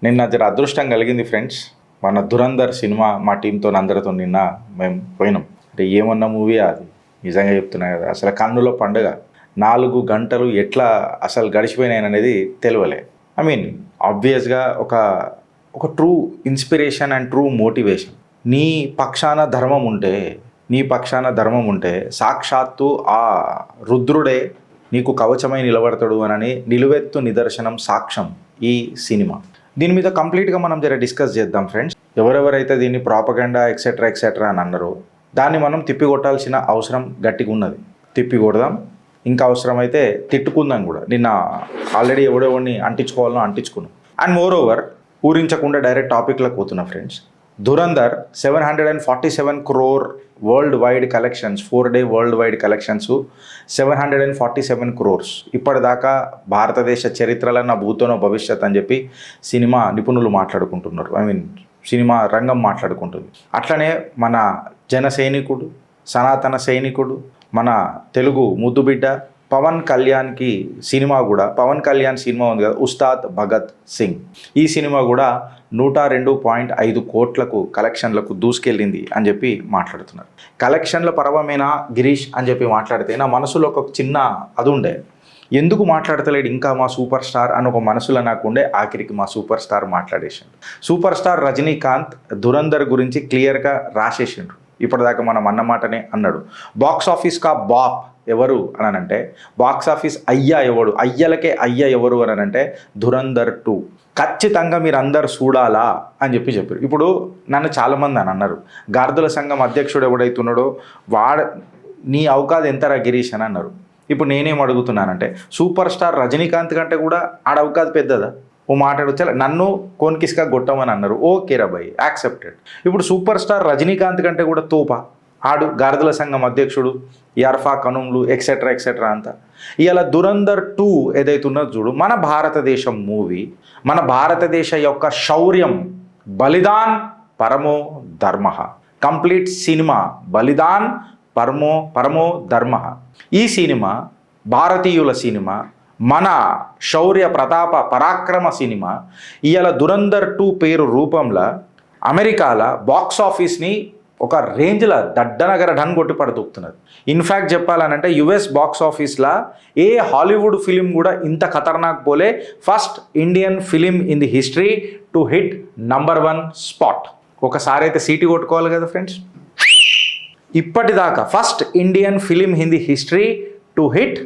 నిన్న జర అదృష్టం కలిగింది ఫ్రెండ్స్. మన ధురంధర్ సినిమా మా టీంతో అందరితో నిన్న మేము పోయినాం. అంటే ఏమన్నా మూవీ అది, నిజంగా చెప్తున్నా కదా, అసలు కన్నుల పండుగ. 4 గంటలు ఎట్లా అసలు గడిచిపోయినాయి అనేది తెలియలే. ఐ మీన్ ఆబ్వియస్గా ఒక true inspiration and true motivation. నీ పక్షాన ధర్మం ఉంటే సాక్షాత్తు ఆ రుద్రుడే నీకు కవచమై నిలబడతాడు అని నిలువెత్తు నిదర్శనం, సాక్ష్యం ఈ సినిమా. దీని మీద కంప్లీట్గా మనం జర డిస్కస్ చేద్దాం ఫ్రెండ్స్. ఎవరెవరైతే దీన్ని ప్రాపగండా ఎక్సెట్రా అని అన్నారో దాన్ని మనం తిప్పికొట్టాల్సిన అవసరం గట్టిగా ఉన్నది. తిప్పికొడదాం, ఇంకా అవసరమైతే తిట్టుకుందాం కూడా. నిన్న ఆల్రెడీ ఎవడెవడిని అంటించుకోవాలనో అంటించుకున్నాం. అండ్ మోర్ ఓవర్ ఊరించకుండా డైరెక్ట్ టాపిక్లోకి పోతున్నా friends. Dhurandhar 747 crore world wide collections, 4-day world wide collections 747 crores. ఇప్పటిదాకా భారతదేశ చరిత్రలో నా భూతోనో భవిష్యత్ అని చెప్పి సినిమా నిపుణులు మాట్లాడుకుంటున్నారు. ఐ మీన్ సినిమా రంగం మాట్లాడుకుంటుంది. అట్లనే మన జన సైనికుడు, సనాతన సైనికుడు, మన తెలుగు ముద్దుబిడ్డ పవన్ కళ్యాణ్కి సినిమా కూడా, పవన్ కళ్యాణ్ సినిమా ఉంది కదా ఉస్తాద్ భగత్ సింగ్, ఈ సినిమా కూడా 102.5 కోట్లకు కలెక్షన్లకు దూసుకెళ్ళింది అని చెప్పి మాట్లాడుతున్నారు. కలెక్షన్ల పర్వమేనా గిరీష్ అని చెప్పి మాట్లాడితే నా మనసులో ఒక చిన్న అది ఉండే, ఎందుకు మాట్లాడతలేడు ఇంకా మా సూపర్ స్టార్ అని ఒక మనసులో నాకు ఉండే. ఆఖరికి మా సూపర్ స్టార్ మాట్లాడేసిండు. సూపర్ స్టార్ రజనీకాంత్ ధురంధర్ గురించి క్లియర్గా రాసేసిండ్రు. ఇప్పటిదాకా మనం అన్నమాటనే అన్నాడు. బాక్స్ ఆఫీస్ కా బాప్ ఎవరు అని అంటే, బాక్స్ ఆఫీస్ అయ్యా ఎవడు, అయ్యలకే అయ్య ఎవరు అని అంటే ధురంధర్ 2 ఖచ్చితంగా మీరు అందరు చూడాలా అని చెప్పారు. ఇప్పుడు నన్ను చాలామంది అని అన్నారు, గార్దుల సంఘం అధ్యక్షుడు ఎవడైతున్నాడో నీ అవకాశం ఎంతరా గిరీష్ అని అన్నారు. ఇప్పుడు నేనేం అడుగుతున్నానంటే, సూపర్ స్టార్ రజనీకాంత్ కంటే కూడా ఆడ అవకాశం పెద్దదా? ఓ మాట్లాడొచ్చా? నన్ను కోన్కిస్కా కొట్టమని అన్నారు, ఓకే రా భయ్, యాక్సెప్టెడ్. ఇప్పుడు సూపర్ స్టార్ రజనీకాంత్ కంటే కూడా తోపా ఆడు, గార్దుల సంఘం అధ్యక్షుడు, యర్ఫా కనుములు ఎక్సెట్రా అంతా. ఇవాళ ధురంధర్ 2 ఏదైతే ఉన్నదో చూడు, మన భారతదేశం మూవీ, మన భారతదేశ యొక్క శౌర్యం, బలిదాన్ పరమో ధర్మ, కంప్లీట్ సినిమా బలిదాన్ పరమో ధర్మ. ఈ సినిమా భారతీయుల సినిమా, మన శౌర్య ప్రతాప పరాక్రమ సినిమా. ఇవాళ ధురంధర్ 2 పేరు రూపంలో అమెరికాల బాక్స్ ఆఫీస్ని ఒక రేంజ్లో దడ్డనగర ఢన్ కొట్టి పడుతున్నది. ఇన్ఫ్యాక్ట్ చెప్పాలనంటే యుఎస్ బాక్స్ ఆఫీస్లో ఏ హాలీవుడ్ ఫిలిం కూడా ఇంత ఖతర్నాక్ పోలే. First Indian film in the history to hit number 1 spot. ఒకసారి అయితే సీటీ కొట్టుకోవాలి కదా ఫ్రెండ్స్. ఇప్పటిదాకా first Indian film in the history to hit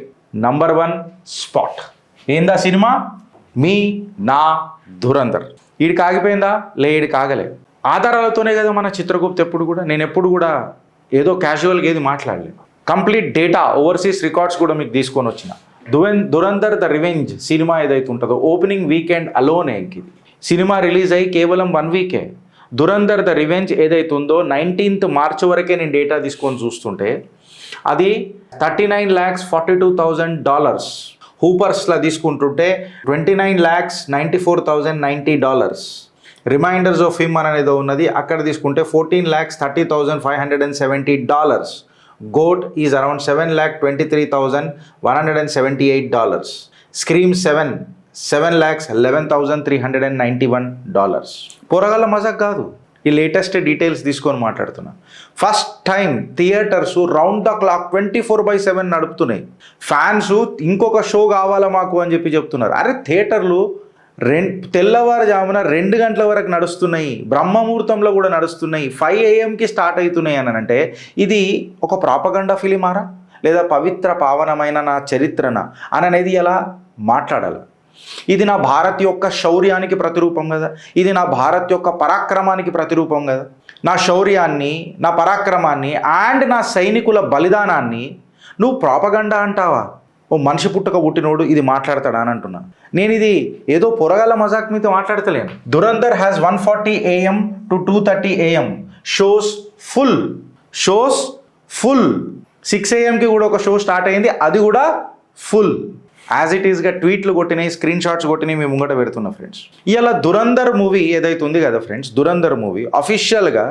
number 1 spot. ఏందా సినిమా? మీ నా ధురంధర్. ఈడికి ఆగిపోయిందా? ఈడికి ఆగలే. ఆధారాలతోనే కదా మన చిత్రగుప్త ఎప్పుడు కూడా, నేను ఎప్పుడు కూడా ఏదో క్యాజువల్గా ఏది మాట్లాడలేదు. కంప్లీట్ డేటా, ఓవర్సీస్ రికార్డ్స్ కూడా మీకు తీసుకొని వచ్చిన. ధురంధర్ ద రివెంజ్ సినిమా ఏదైతే ఉంటుందో ఓపెనింగ్ వీకెండ్ అలోనే ఇది సినిమా రిలీజ్ అయ్యి కేవలం 1 వీకే. ధురంధర్ ద రివెంజ్ ఏదైతే ఉందో 19th మార్చ్ వరకే నేను డేటా తీసుకొని చూస్తుంటే అది $39,42,000. హూపర్స్లో తీసుకుంటుంటే $29,94,090. రిమైండర్స్ ఆఫ్ హిమ్ అనేది ఉన్నది, అక్కడ తీసుకుంటే $14,30,570. GOAT is around $7,23,178. స్క్రీమ్ 7,11,391. పోరగాళ్ళ మజాక్ కాదు, ఈ లేటెస్ట్ డీటెయిల్స్ తీసుకొని మాట్లాడుతున్నా. First time theatres round the clock 24/7 నడుపుతున్నాయి. ఫ్యాన్స్ ఇంకొక షో కావాలా మాకు అని చెప్పి చెప్తున్నారు. అరే థియేటర్లు తెల్లవారుజామున 2 గంటల వరకు నడుస్తున్నాయి, బ్రహ్మముహూర్తంలో కూడా నడుస్తున్నాయి, 5 AM స్టార్ట్ అవుతున్నాయి అని అంటే ఇది ఒక ప్రాపగండా ఫిలిమారా లేదా పవిత్ర పావనమైన నా చరిత్రన అని అనేది ఎలా మాట్లాడాలి? ఇది నా భారత్ యొక్క శౌర్యానికి ప్రతిరూపం కదా, ఇది నా భారత్ యొక్క పరాక్రమానికి ప్రతిరూపం కదా. నా శౌర్యాన్ని, నా పరాక్రమాన్ని అండ్ నా సైనికుల బలిదానాన్ని నువ్వు ప్రాపగండా అంటావా? ఓ మనిషి పుట్టినోడు ఇది మాట్లాడతాడా అని అంటున్నాను నేను. ఇది ఏదో పొరగాల మజాక్ మీతో మాట్లాడతలేను. Dhurandhar has 1:40 AM to 2:30 AM shows full. 6 AM కూడా ఒక షో స్టార్ట్ అయింది, అది కూడా ఫుల్. యాజ్ ఇట్ ఈస్గా ట్వీట్లు కొట్టినాయి, స్క్రీన్ షాట్స్ కొట్టినాయి, మేము ముంగట పెడుతున్నా ఫ్రెండ్స్. ఇలా ధురంధర్ మూవీ ఏదైతే ఉంది కదా ఫ్రెండ్స్, ధురంధర్ మూవీ అఫీషియల్గా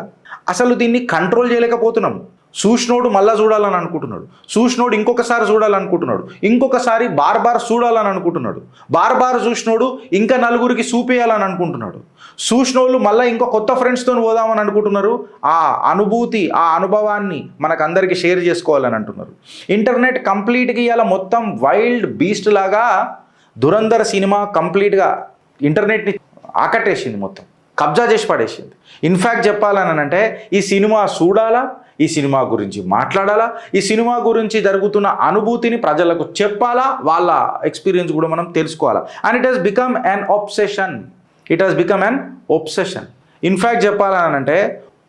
అసలు దీన్ని కంట్రోల్ చేయలేకపోతున్నాం. చూసినోడు మళ్ళా చూడాలని అనుకుంటున్నాడు, చూసినోడు ఇంకొకసారి చూడాలనుకుంటున్నాడు, ఇంకొకసారి బార్ చూడాలని అనుకుంటున్నాడు, బార్ చూసినోడు ఇంకా నలుగురికి చూపేయాలని అనుకుంటున్నాడు, చూసినోళ్ళు మళ్ళీ ఇంకో కొత్త ఫ్రెండ్స్తో పోదామని అనుకుంటున్నారు. ఆ అనుభూతి, ఆ అనుభవాన్ని మనకందరికీ షేర్ చేసుకోవాలని అంటున్నారు. ఇంటర్నెట్ కంప్లీట్గా ఇవాళ మొత్తం వైల్డ్ బీస్ట్ లాగా దురంధర్ సినిమా కంప్లీట్గా ఇంటర్నెట్ని ఆకట్టేసింది, మొత్తం కబ్జా చేసి పడేసింది. ఇన్ఫ్యాక్ట్ చెప్పాలని అంటే ఈ సినిమా చూడాలా, ఈ సినిమా గురించి మాట్లాడాలా, ఈ సినిమా గురించి జరుగుతున్న అనుభూతిని ప్రజలకు చెప్పాలా, వాళ్ళ ఎక్స్పీరియన్స్ కూడా మనం తెలుసుకోవాలా. And it has become an obsession. In fact చెప్పాలని అంటే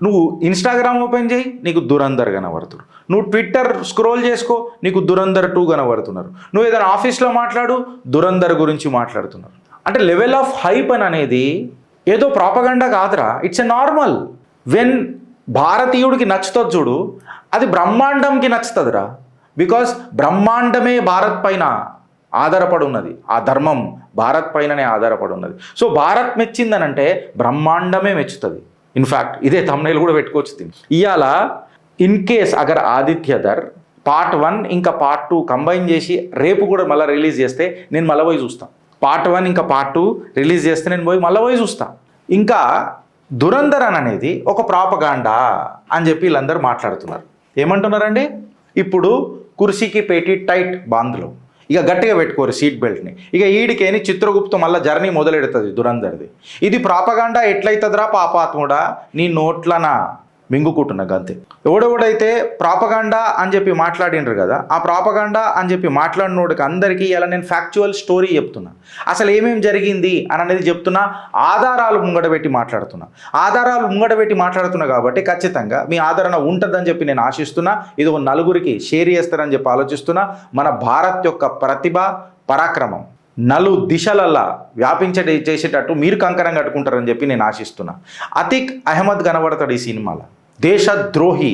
నువ్వు ఇన్స్టాగ్రామ్ ఓపెన్ చేయి, నీకు దురంధర్ కనబడుతున్నారు. నువ్వు ట్విట్టర్ స్క్రోల్ చేసుకో, నీకు దురంధర్ 2 కనబడుతున్నారు. నువ్వు ఏదైనా ఆఫీస్లో మాట్లాడు, దురంధర్ గురించి మాట్లాడుతున్నారు. అంటే లెవెల్ ఆఫ్ హైప్ అనేది ఏదో ప్రాపగండా కాదురా, ఇట్స్ ఎ నార్మల్. వెన్ భారతీయుడికి నచ్చుతుంది చూడు, అది బ్రహ్మాండంకి నచ్చుతుందిరా. బికాస్ బ్రహ్మాండమే భారత్ పైన ఆధారపడి ఉన్నది, ఆ ధర్మం భారత్ పైననే ఆధారపడి ఉన్నది. సో భారత్ మెచ్చిందనంటే బ్రహ్మాండమే మెచ్చుతుంది. ఇన్ఫ్యాక్ట్ ఇదే thumbnail కూడా పెట్టుకోవచ్చు. ఇవాళ in case agar Adityadhar part 1 ఇంకా పార్ట్ 2 కంబైన్ చేసి రేపు కూడా మళ్ళీ రిలీజ్ చేస్తే నేను మళ్ళీ పోయి చూస్తాను. పార్ట్ 1 ఇంకా పార్ట్ 2 రిలీజ్ చేస్తే నేను మళ్ళీ పోయి చూస్తాను. ఇంకా దురంధర్ అనేది ఒక ప్రాపగాండా అని చెప్పి వీళ్ళందరూ మాట్లాడుతున్నారు. ఏమంటున్నారండి, ఇప్పుడు కుర్సీకి పెట్టి టైట్ బాంధులు, ఇక గట్టిగా పెట్టుకోరు సీట్ బెల్ట్ని, ఇక ఈడికేని చిత్రగుప్తం మళ్ళీ జర్నీ మొదలెడుతుంది దురంధర్ది. ఇది ప్రాపగాండా ఎట్లయితుందిరా పాపాత్ముడా, నీ నోట్లనా మింగుకుంటున్నా గంతే. ఎవడెవడైతే ప్రాపగాండా అని చెప్పి మాట్లాడినరు కదా, ఆ ప్రాపగాండా అని చెప్పి మాట్లాడినోడికి అందరికీ ఇలా నేను ఫ్యాక్చువల్ స్టోరీ చెప్తున్నా, అసలు ఏమేమి జరిగింది అని అనేది చెప్తున్నా, ఆధారాలు ముంగడబెట్టి మాట్లాడుతున్నా కాబట్టి ఖచ్చితంగా మీ ఆదరణ ఉంటుందని చెప్పి నేను ఆశిస్తున్నా. ఇది ఒక నలుగురికి షేర్ చేస్తారని చెప్పి ఆలోచిస్తున్నా. మన భారత్ యొక్క ప్రతిభ, పరాక్రమం నలు దిశలల్లా చేసేటట్టు మీరు కంకణం కట్టుకుంటారని చెప్పి నేను ఆశిస్తున్నా. అతిక్ అహ్మద్ కనబడతాడు ఈ సినిమాలో, దేశద్రోహి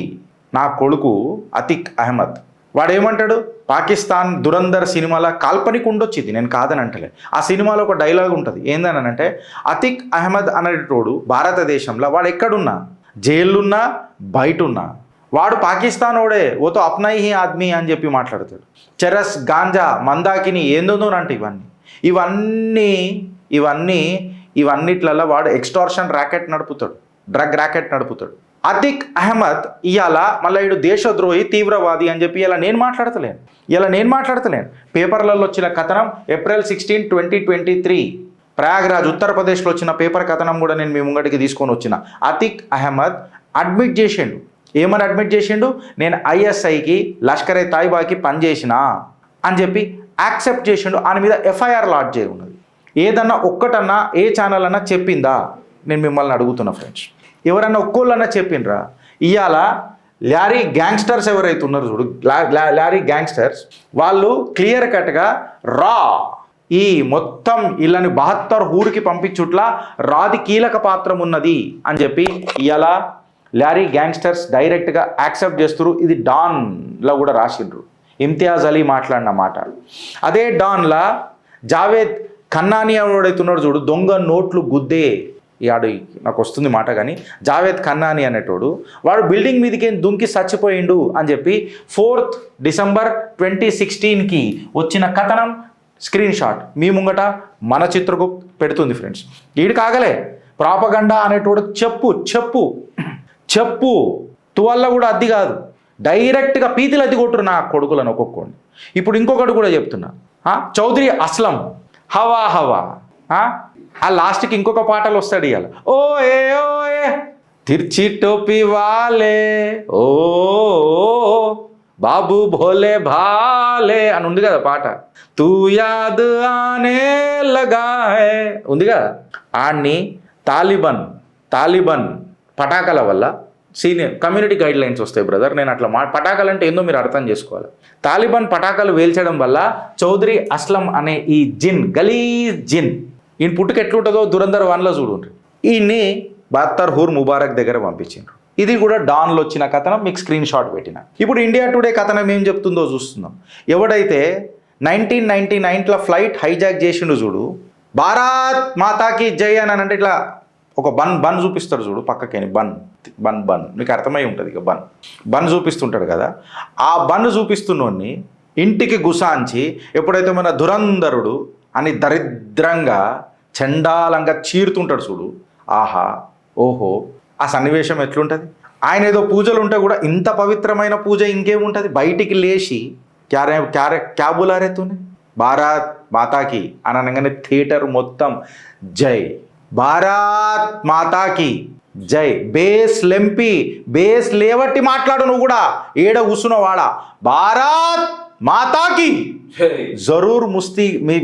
నా కొడుకు అతిక్ అహ్మద్. వాడు ఏమంటాడు, పాకిస్తాన్ దురంధర్ సినిమాలో కాల్పనిక ఉండొచ్చింది, నేను కాదని అంటలే. ఆ సినిమాలో ఒక డైలాగ్ ఉంటుంది, ఏందనంటే అతిక్ అహ్మద్ అనేటోడు భారతదేశంలో వాడు ఎక్కడున్నా, జైలున్నా బయటున్నా వాడు పాకిస్తాన్ ఓడే, ఓతో అప్నాయి హీ ఆద్మీ అని చెప్పి మాట్లాడతాడు. చెరస్, గాంజా, మందాకిని ఏందోనంటే ఇవన్నిట్లలో వాడు extortion racket నడుపుతాడు, drug racket నడుపుతాడు. Atiq Ahmed ఇవాళ మళ్ళీ వీడు దేశద్రోహి, తీవ్రవాది అని చెప్పి ఇలా నేను మాట్లాడతలేను. పేపర్లలో వచ్చిన కథనం April 16, 2023 ప్రయాగ్రాజ్ ఉత్తరప్రదేశ్లో వచ్చిన పేపర్ కథనం కూడా నేను మీ ముంగటికి తీసుకొని వచ్చిన. అతిక్ అహ్మద్ అడ్మిట్ చేసిండు. ఏమని అడ్మిట్ చేసిండు, నేను ISIకి లష్కరే తైబాకి పనిచేసిన అని చెప్పి యాక్సెప్ట్ చేసిండు. ఆయన మీద FIR లాడ్జ్ చేయ ఉన్నది. ఏదన్నా ఒక్కటన్నా ఏ ఛానల్ అన్నా చెప్పిందా నేను మిమ్మల్ని అడుగుతున్నా ఫ్రెండ్స్, ఎవరన్నా ఒక్కోళ్ళన్నా చెప్పిండ్రా? ఇవాళ లారీ గ్యాంగ్స్టర్స్ ఎవరైతే ఉన్నారో చూడు, లారీ గ్యాంగ్స్టర్స్ వాళ్ళు క్లియర్ కట్గా రా ఈ మొత్తం ఇళ్ళని 72 ఊరికి పంపించుట్లా రాది కీలక పాత్రం ఉన్నది అని చెప్పి ఇవాళ లారీ గ్యాంగ్స్టర్స్ డైరెక్ట్గా యాక్సెప్ట్ చేస్తున్నారు. ఇది డాన్లో కూడా రాసిండ్రు, ఇమ్తియాజ్ అలీ మాట్లాడిన మాట. అదే డాన్లా జావేద్ ఖన్నాని ఎవడైతున్నాడు చూడు, దొంగ నోట్లు గుద్దే ఆడు, నాకు వస్తుంది మాట కానీ జావేద్ ఖన్నాని అనేటోడు వాడు బిల్డింగ్ మీదకి దుంకి చచ్చిపోయిండు అని చెప్పి 4th December 2016కి వచ్చిన కథనం స్క్రీన్ షాట్ మీ ముంగట మన చిత్రగుప్త్ పెడుతుంది ఫ్రెండ్స్. వీడు కాగలే ప్రాపగండా అనేటోడు చెప్పు తువల్ల కూడా అద్ది కాదు, డైరెక్ట్గా పీతిలు అద్ది కొట్టురు నా కొడుకులను ఒక్కొక్కడిని. ఇప్పుడు ఇంకొకటి కూడా చెప్తున్నా, చౌదరి అస్లం హవా ఆ లాస్ట్కి ఇంకొక పాటలు వస్తాడు ఇవాళ, ఓ ఏ తిర్చి టోపీ వాలే ఓ బాబు భోలే భాలే అని ఉంది కదా పాట, తూ యాద్ ఆనే లగా హై ఉంది కదా. ఆడిని తాలిబన్ పటాకాల వల్ల సీనియర్ కమ్యూనిటీ గైడ్ లైన్స్ వస్తాయి బ్రదర్, నేను అట్లా పటాకాలు అంటే ఏందో మీరు అర్థం చేసుకోవాలి. తాలిబాన్ పటాకాలు వేల్చడం వల్ల చౌదరి అస్లం అనే ఈ గలీజ్ జిన్ ఈయన పుట్టుక ఎట్లుంటుందో దురంధర్ 1లో చూడండి. ఈయన్ని బత్తర్హూర్ ముబారక్ దగ్గర పంపించిండ్రు. ఇది కూడా డాన్లో వచ్చిన కథనం మీకు స్క్రీన్ షాట్ పెట్టిన. ఇప్పుడు ఇండియా టుడే కథనం ఏం చెప్తుందో చూస్తున్నాం. ఎవడైతే 1999లో ఫ్లైట్ హైజాక్ చేసిండు చూడు, భారత్ మాతాకి జై అని అంటే ఇట్లా ఒక బన్ చూపిస్తాడు చూడు పక్కకేని బన్ మీకు అర్థమై ఉంటుంది ఇక బన్ చూపిస్తుంటాడు కదా, ఆ బన్ చూపిస్తున్నోడిని ఇంటికి గుసాంచి ఎప్పుడైతే మన ధురంధరుడు అని దరిద్రంగా చండాలంగా చీరుతుంటాడు చూడు, ఆహా ఓహో ఆ సన్నివేశం ఎట్లుంటుంది. ఆయన ఏదో పూజలు ఉంటే కూడా ఇంత పవిత్రమైన పూజ ఇంకేముంటుంది, బయటికి లేచి క్యా బులారేతూనే భారత్ మాతాకి అని అనగానే థియేటర్ మొత్తం జై భారత్ మాతాకి జై, బేస్ లేవట్టి మాట్లాడు నువ్వు కూడా ఏడ కూర్చున్నవాడా భారత్ మాతాకి జరూర్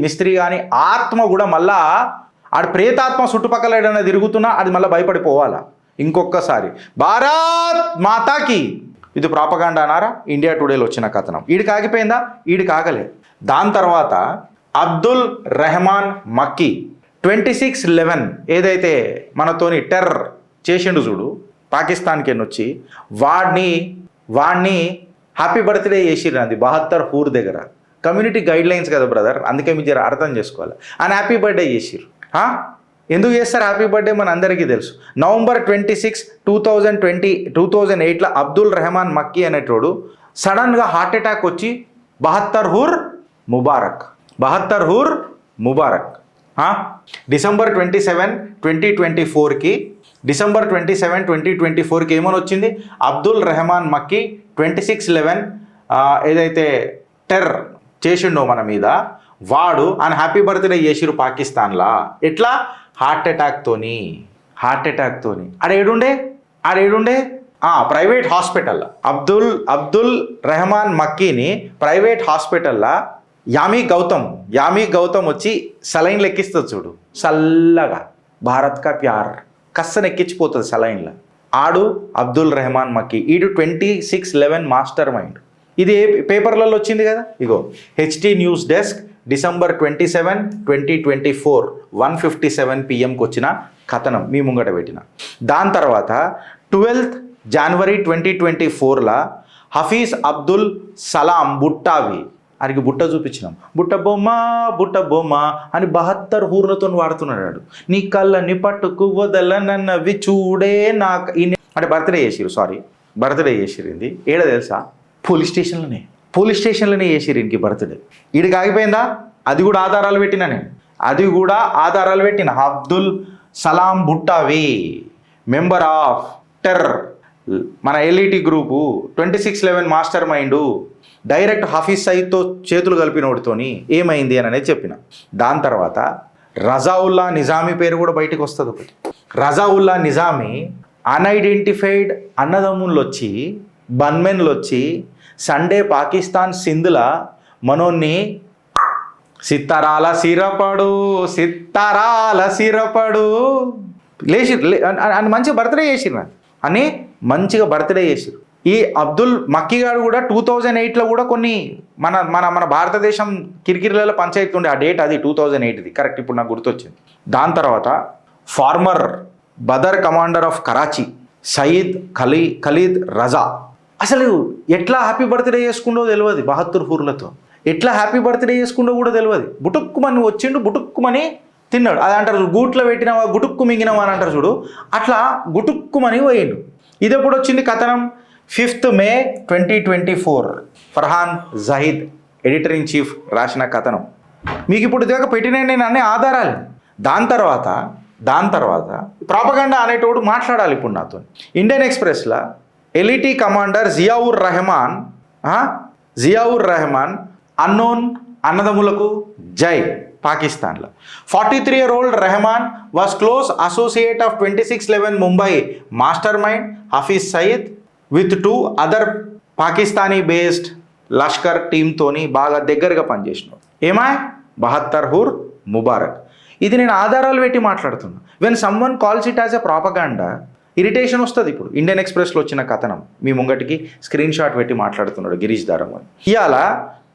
మిస్త్రీ కానీ ఆత్మ కూడా మళ్ళా ఆడు ప్రేతాత్మ చుట్టుపక్కల ఏదైనా తిరుగుతున్నా అది మళ్ళీ భయపడిపోవాలా ఇంకొకసారి భారత్ మాతాకి. ఇది ప్రాపగాండా అనారా? ఇండియా టుడేలో వచ్చిన కథనం. ఈడికి ఆగిపోయిందా? ఈడికి ఆగలే. దాని తర్వాత అబ్దుల్ రెహమాన్ మక్కీ 26/11 ఏదైతే మనతోని టెర్రర్ చేసిండు చూడు పాకిస్తాన్కి వచ్చి వాడిని హ్యాపీ బర్త్డే చేసిర్రు. అది 72 హూర్ దగ్గర కమ్యూనిటీ గైడ్ లైన్స్ కదా బ్రదర్, అందుకే మీరు అర్థం చేసుకోవాలి. ఆయన హ్యాపీ బర్త్డే చేసిర్రు. ఎందుకు చేస్తారు హ్యాపీ బర్త్డే మన అందరికీ తెలుసు. November 26, 2008లో అబ్దుల్ రెహమాన్ మక్కీ అనేటోడు సడన్గా హార్ట్ అటాక్ వచ్చి 72 హూర్ ముబారక్. December 27, 2024కి December 27, 2024కి ఏమని వచ్చింది, అబ్దుల్ రెహమాన్ మక్కీ 26/11 ఏదైతే టెర్రర్ చేసిండో మన మీద వాడు ఆయన హ్యాపీ బర్త్డే చేసిరు పాకిస్తాన్లా. ఎట్లా? హార్ట్ అటాక్తోని. ఆడేడుండే ప్రైవేట్ హాస్పిటల్. అబ్దుల్ రెహమాన్ మక్కీని ప్రైవేట్ హాస్పిటల్లా యామీ గౌతమ్ వచ్చి సలైన్లు ఎక్కిస్తుంది చూడు, చల్లగా భారత్ కా ప్యార్ కస్సను ఎక్కించిపోతుంది సలైన్లో. ఆడు అబ్దుల్ రెహమాన్ మక్కీ, ఈడు 26/11 మాస్టర్ మైండ్. ఇది ఏ పేపర్లలో వచ్చింది కదా, ఇగో HT news desk December 27, 2024 1:57 PM వచ్చిన కథనం మీ ముంగట పెట్టిన. దాని తర్వాత 12th January 2024లా హఫీజ్ అబ్దుల్ సలాం బుట్టావి ఆయనకి బుట్ట చూపించినాం, బుట్ట బొమ్మ అని 72 హూర్లతో వాడుతున్నాడు. నీ కళ్ళని పట్టుకు వదలనన్నవి చూడే నాకు అంటే బర్త్డే చేసిరు. ఇది ఏడ తెలుసా? పోలీస్ స్టేషన్లోనే చేసిరు ఇంక బర్త్డే. ఈడికి ఆగిపోయిందా? అది కూడా ఆధారాలు పెట్టిన Abdul Salam Buttavi member of terror మన LET group 26/11 mastermind direct Hafiz సయీద్తో చేతులు కలిపినోడితోని ఏమైంది అని అనేది చెప్పిన. దాని తర్వాత రజావుల్లా నిజామీ పేరు కూడా బయటకు వస్తుంది ఒకటి. రజావుల్లా నిజామీ అన్ఐడెంటిఫైడ్ అన్నదమ్ముళ్ళు వచ్చి బన్మెన్లు వచ్చి సండే పాకిస్తాన్ సింధుల మనోన్ని సిత్తరాల సిరపడు లేచి అని మంచిగా బర్త్డే చేసిరు ఈ అబ్దుల్ మక్కీ గారు కూడా 2008లో కూడా కొన్ని మన మన మన భారతదేశం కిరికిరిలలో పంచాయతీ ఉండే ఆ డేట్, అది 2008ది కరెక్ట్, ఇప్పుడు నాకు గుర్తొచ్చింది. దాని తర్వాత former Badr commander of Karachi Saeed Khalid Raza అసలు ఎట్లా హ్యాపీ బర్త్డే చేసుకుండో తెలియదు, 72 హూర్లతో ఎట్లా హ్యాపీ బర్త్డే చేసుకుండో కూడా తెలియదు. బుటుక్కుమని వచ్చిండు, బుటుక్కుమని తిన్నాడు. అది అంటారు గూట్లో పెట్టినవా గుటుక్కు మింగినవా అని అంటారు చూడు, అట్లా గుటుక్కుమని పోయిండు. ఇది ఎప్పుడు వచ్చింది కథనం? 5th May 2024 Farhan Zahid editor in chief రాసిన కథనం. మీకు ఇప్పుడు ఇదాక పెట్టిన నేను అన్ని ఆధారాలు. దాని తర్వాత ప్రాపగండా అనేటోడు మాట్లాడాలి ఇప్పుడు నాతో. ఇండియన్ ఎక్స్ప్రెస్లో LET commander Ziaur Rehman unknown అన్నదమ్ములకు జై పాకిస్తాన్లో. 43-year-old Rehman was close associate of 26/11 Mumbai mastermind Hafiz Saeed with 2 other Pakistani based Lashkar టీమ్తోని బాగా దగ్గరగా పనిచేసినాడు. 72 హూర్ ముబారక్. ఇది నేను ఆధారాలు పెట్టి మాట్లాడుతున్నా. When someone calls it as a propaganda irritation వస్తుంది. ఇప్పుడు ఇండియన్ ఎక్స్ప్రెస్లో వచ్చిన కథనం మీ ముంగటికి స్క్రీన్ షాట్ పెట్టి మాట్లాడుతున్నాడు గిరీష్ దారమని. ఇవాళ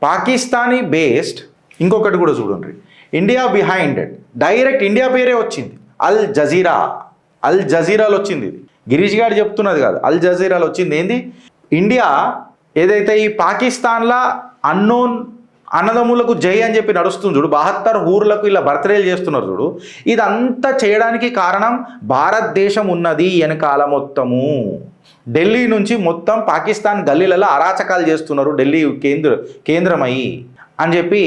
పాకిస్తానీ బేస్డ్ ఇంకొకటి కూడా చూడండి, ఇండియా బిహైండ్ డైరెక్ట్ ఇండియా పేరే వచ్చింది, అల్ జజీరాలో వచ్చింది. ఇది గిరీష్ గారు చెప్తున్నది కాదు, అల్ జజీరాలో వచ్చింది. ఏంది? ఇండియా ఏదైతే ఈ పాకిస్తాన్లో అన్నదమ్ములకు జై అని చెప్పి నడుస్తుంది చూడు, 72 ఊర్లకు ఇలా బర్త్డేలు చేస్తున్నారు చూడు. ఇదంతా చేయడానికి కారణం భారతదేశం ఉన్నది వెనకాల మొత్తము. ఢిల్లీ నుంచి మొత్తం పాకిస్తాన్ గల్లీలలో అరాచకాలు చేస్తున్నారు ఢిల్లీ కేంద్రమయ్యి అని చెప్పి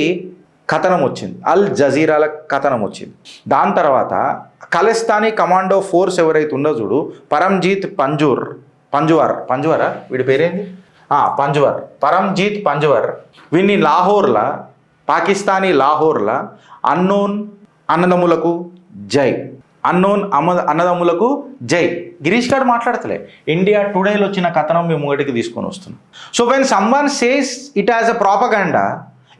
కథనం వచ్చింది. అల్ జజీరాల కథనం వచ్చింది. దాని తర్వాత ఖలిస్తానీ కమాండో ఫోర్స్ ఎవరైతే ఉందో చూడు, పరంజీత్ పంజువారా వీడి పేరేంది, పరంజీత్ పంజువర్, వీడిని లాహోర్లా, పాకిస్తానీ లాహోర్లా అన్నోన్ అన్నదమ్ములకు జై, అన్నదమ్ములకు జై. గిరీష్ గారు మాట్లాడతలే, ఇండియా టుడేలో వచ్చిన కథనం మేము ముంగటికి తీసుకొని వస్తున్నాం. So when someone says it as a propaganda,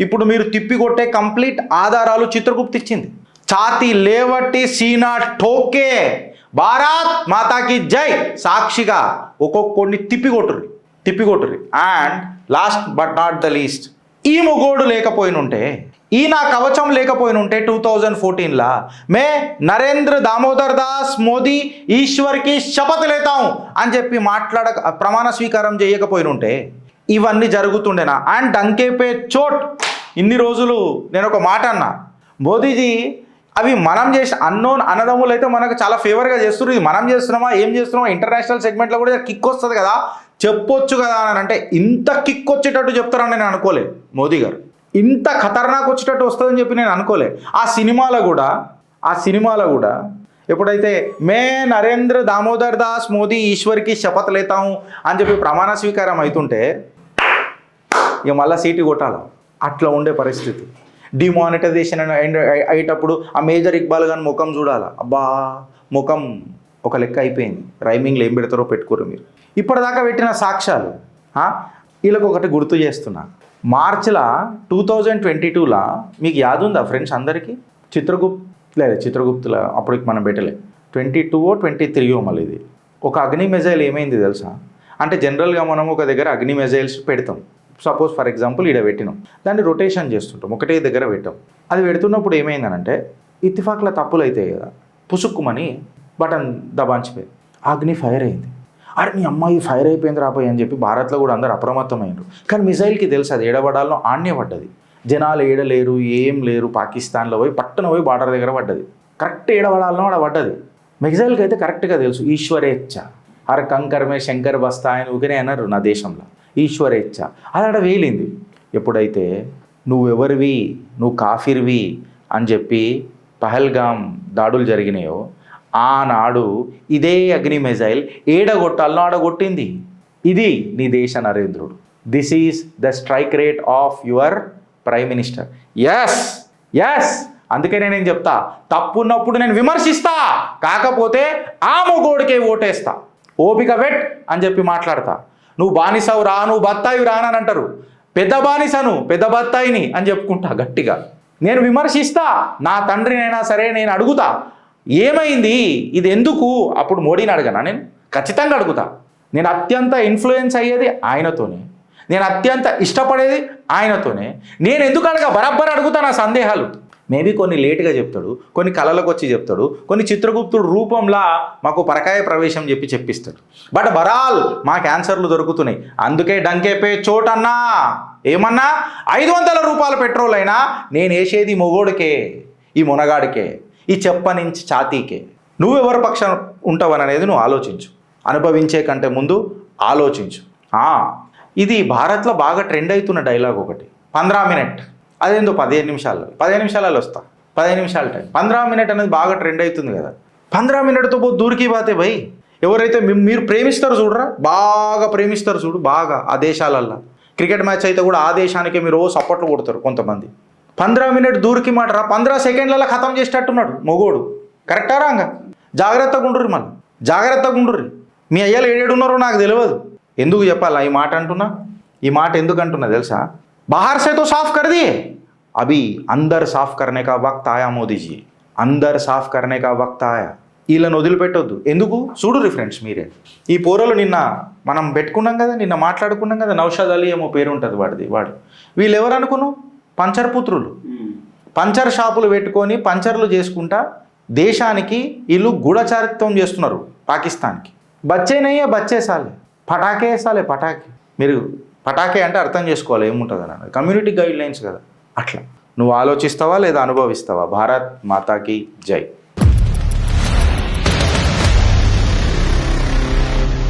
ఇప్పుడు మీరు తిప్పికొట్టే కంప్లీట్ ఆధారాలు చిత్రగుప్త ఇచ్చింది. ఛాతీ లేవట్టి సీనా ఠోకే భారత్ మాతాకి జై సాక్షిగా ఒక్కొక్కడిని తిప్పికొట్టుర్రి. And last but not the least, ఈ మొగోడు లేకపోయినుంటే, ఈ నా కవచం లేకపోయినుంటే 2014లా మే నరేంద్ర దామోదర్ దాస్ మోదీ ఈశ్వర్కి శపథ్ లేతాం అని చెప్పి ప్రమాణ స్వీకారం చేయకపోయినుంటే ఇవన్నీ జరుగుతుండేనా? అండ్ డంకేపే చోట్. ఇన్ని రోజులు నేను ఒక మాట అన్నా, మోదీజీ అవి మనం చేసిన అన్నదమ్ములు అయితే మనకు చాలా ఫేవర్గా చేస్తున్నారు, ఇది మనం చేస్తున్నామా ఏం చేస్తున్నామా, ఇంటర్నేషనల్ సెగ్మెంట్లో కూడా కిక్ వస్తుంది కదా, చెప్పొచ్చు కదా అని అంటే, ఇంత కిక్ వచ్చేటట్టు చెప్తారని నేను అనుకోలే మోదీ గారు, ఇంత ఖతర్నాక్ వచ్చేటట్టు వస్తుందని చెప్పి నేను అనుకోలే. ఆ సినిమాలో కూడా ఎప్పుడైతే మే నరేంద్ర దామోదర్ దాస్ మోదీ ఈశ్వర్కి శపథ్ లేతాం అని చెప్పి ప్రమాణ స్వీకారం అవుతుంటే ఇక మళ్ళీ సీటు కొట్టాలి, అట్లా ఉండే పరిస్థితి. డిమానిటైజేషన్ అయ్యేటప్పుడు ఆ మేజర్ ఇక్బాల్ గాని ముఖం చూడాలా, అబ్బా ముఖం ఒక లెక్క అయిపోయింది. రైమింగ్లు ఏం పెడతారో పెట్టుకోరు మీరు. ఇప్పటిదాకా పెట్టిన సాక్ష్యాలు వీళ్ళకి ఒకటి గుర్తు చేస్తున్నా. మార్చిలో 2022లా మీకు యాదుందా ఫ్రెండ్స్ అందరికీ, చిత్రగుప్తుల అప్పటికి మనం పెట్టలే, 22 or 23 మళ్ళీ ఇది ఒక అగ్ని మిజైల్ ఏమైంది తెలుసా? అంటే జనరల్గా మనం ఒక దగ్గర అగ్ని మిజైల్స్ పెడతాం, సపోజ్ ఫర్ ఎగ్జాంపుల్ ఈడ పెట్టినాం, దాన్ని రొటేషన్ చేస్తుంటాం, ఒకటే దగ్గర పెట్టాం. అది పెడుతున్నప్పుడు ఏమైందనంటే ఇత్తిఫాక్లో తప్పులు అవుతాయి కదా, పుసుక్కుమని బటన్ దబాంచిపోయింది, అగ్ని ఫైర్ అయింది. అరే నీ అమ్మాయి ఫైర్ అయిపోయింది రాపోయి అని చెప్పి భారత్లో కూడా అందరు అప్రమత్తమైనరు. కానీ మిజైల్కి తెలుసు అది ఏడబడాలో ఆన్నే పడ్డది, జనాలు ఏడలేరు ఏం లేరు, పాకిస్తాన్లో పోయి పట్టణ పోయి బార్డర్ దగ్గర పడ్డది, కరెక్ట్ ఏడబడాలనో ఆడ పడ్డది. మిజైల్కి అయితే కరెక్ట్గా తెలుసు, ఈశ్వరేచ్ఛ హర్ కంకరమే శంకర్ బస్తా అని ఊరికనే అన్నారు నా దేశంలో, ఈశ్వరేచ్ఛ అది ఆడ వేలింది. ఎప్పుడైతే నువ్వెవరివి, నువ్వు కాఫిర్వి అని చెప్పి పహల్గామ్ దాడులు జరిగినాయో ఆనాడు ఇదే అగ్ని మిజైల్ ఏడగొట్టాలనో ఆడగొట్టింది. ఇది నీ దేశ నరేంద్రుడు. This is the strike rate of your prime minister. Yes అందుకే నేను చెప్తా, తప్పున్నప్పుడు నేను విమర్శిస్తా, కాకపోతే ఆ మొగోడికే ఓటేస్తా, ఓపిక వెట్ అని చెప్పి మాట్లాడతా. నువ్వు బానిసవు రా, నువ్వు బత్తాయి రానని అంటారు, పెద్ద బానిసను పెద్ద బత్తాయిని అని చెప్పుకుంటా గట్టిగా. నేను విమర్శిస్తా, నా తండ్రినైనా సరే నేను అడుగుతా ఏమైంది ఇది ఎందుకు, అప్పుడు మోడీని అడగనా? నేను ఖచ్చితంగా అడుగుతా. నేను అత్యంత ఇన్ఫ్లుయెన్స్ అయ్యేది ఆయనతోనే, నేను అత్యంత ఇష్టపడేది ఆయనతోనే. నేను ఎందుకు బరాబర్ అడుగుతా నా సందేహాలు. మేబీ కొన్ని లేటుగా చెప్తాడు, కొన్ని కళలకు వచ్చి చెప్తాడు, కొన్ని చిత్రగుప్తుడు రూపంలో మాకు పరకాయ ప్రవేశం చెప్పిస్తాడు. బట్ బరాల్ మాకు ఆన్సర్లు దొరుకుతున్నాయి. అందుకే డంకేపే చోటన్నా ఏమన్నా 500 రూపాయల పెట్రోల్ అయినా నేను వేసేది మొగోడికే, ఈ మునగాడికే, ఈ చెప్పనించి ఛాతీకే. నువ్వెవరి పక్షం ఉంటావని అనేది నువ్వు ఆలోచించు, అనుభవించే కంటే ముందు ఆలోచించు. ఇది భారత్లో బాగా ట్రెండ్ అవుతున్న డైలాగ్ ఒకటి, 15 మినిట్, అదేందో 15 నిమిషాలలో వస్తా, 15 నిమిషాల టైం, 15 మినిట్ అనేది బాగా ట్రెండ్ అవుతుంది కదా. 15 మినిట్తో పో దూరికి పోతే భయ్. ఎవరైతే మీరు ప్రేమిస్తారు చూడరా, బాగా ప్రేమిస్తారు చూడు, బాగా ఆ దేశాలల్లో క్రికెట్ మ్యాచ్ అయితే కూడా ఆ దేశానికే మీరు సపోర్ట్లు కొడతారు కొంతమంది. 15 మినిట్ దూరికి మాటరా, 15 సెకండ్లలో ఖతం చేసేటట్టున్నాడు మొగోడు. కరెక్టా రాంగా? జాగ్రత్తగా ఉండుర్రి, మళ్ళీ జాగ్రత్తగా ఉండుర్రి. మీ అయ్యలు ఏడున్నారో నాకు తెలియదు, ఎందుకు చెప్పాలా ఈ మాట అంటున్నా? ఈ మాట ఎందుకు అంటున్నా తెలుసా? बाहर से तो साफ कर दिए, अभी अंदर साफ करने का वक्त आया मोदी जी, अंदर साफ करने का वक्त आया. వీళ్ళని వదిలిపెట్టొద్దు. ఎందుకు చూడుర్రి ఫ్రెండ్స్ మీరే. ఈ పోరలు నిన్న మనం పెట్టుకున్నాం కదా, నిన్న మాట్లాడుకున్నాం కదా, నౌషాద్ అలీ ఏమో పేరు ఉంటుంది వాడు. వీళ్ళు ఎవరు అనుకున్నావు? పంచర్ పుత్రులు. పంచర్ షాపులు పెట్టుకొని పంచర్లు చేసుకుంటా దేశానికి వీళ్ళు గూఢచారిత్వం చేస్తున్నారు పాకిస్తాన్కి. బచ్చేనయ్యే బచ్చే సాలే, పటాకే సాలే పటాకే. మీరు పటాకే అంటే అర్థం చేసుకోవాలి ఏముంటుంది అన్నది, కమ్యూనిటీ గైడ్ లైన్స్ కదా. అట్లా నువ్వు ఆలోచిస్తావా లేదా అనుభవిస్తావా? భారత్ మాతాకి జై.